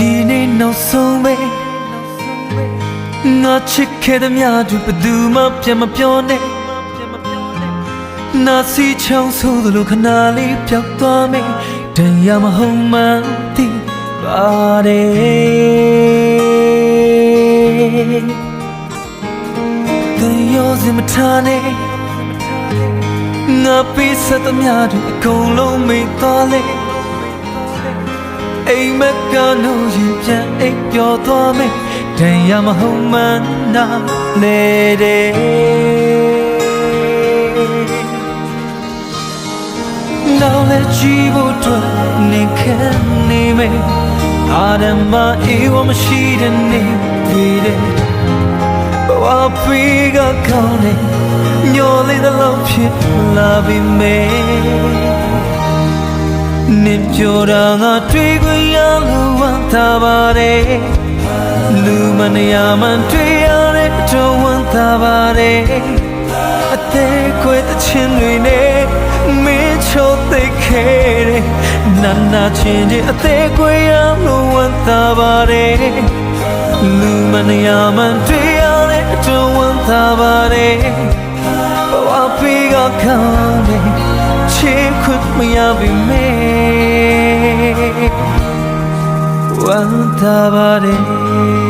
ဒီနေ့နောက်ဆုံးပဲငါချစ်ခဲ့တဲ့များသူဘယ်သူမှပြန်မပြောနဲ့နာစီချောင်းဆိုးသလိုခဏလေးပျောက်သွားမယ်တရားမဟုတ်မှန်းသိပါတယ်တရားစင်မထားနဲ့ငါပေးဆက်သမျှတွေအကုန်လုံးမေ့သွားလေအိမ်မက်ကတော့ရင်ပြန်အိပ်ပျော်သွားမယ်တရားမဟုတ်မှန်းနာလေတဲ့နောက်လည်းကြည့်ဖို့အတွက်နေခံနေမယ်အာရမအေးဝမရှိတဲ့နေတွေ့တယ်ဘဝပေးကကောင်းနေညှော်လေးသလောက်ဖြစ်လာပြီမယ်နေပြောတာငါတွေ့ခွင့်ရလို့ဝမ်းသာပါတယ်လူမနေရမှတွေ့ရတဲ့တော့ဝမ်းသာပါတယ်အသေးခွေတဲ့ချင်းတွေနဲ့မင်းချိုသိခဲ့တယ်နာချင်းတွေအသေးခွေရလို့ဝမ်းသာပါတယ်လူမနေရမှတွေ့ရတဲ့တော့ဝမ်းသာပါတယ်ဘဝပေးကကောင်းတယ်ချစ်ခွင့်မရပြီမေဝမ်းသာပါတယ်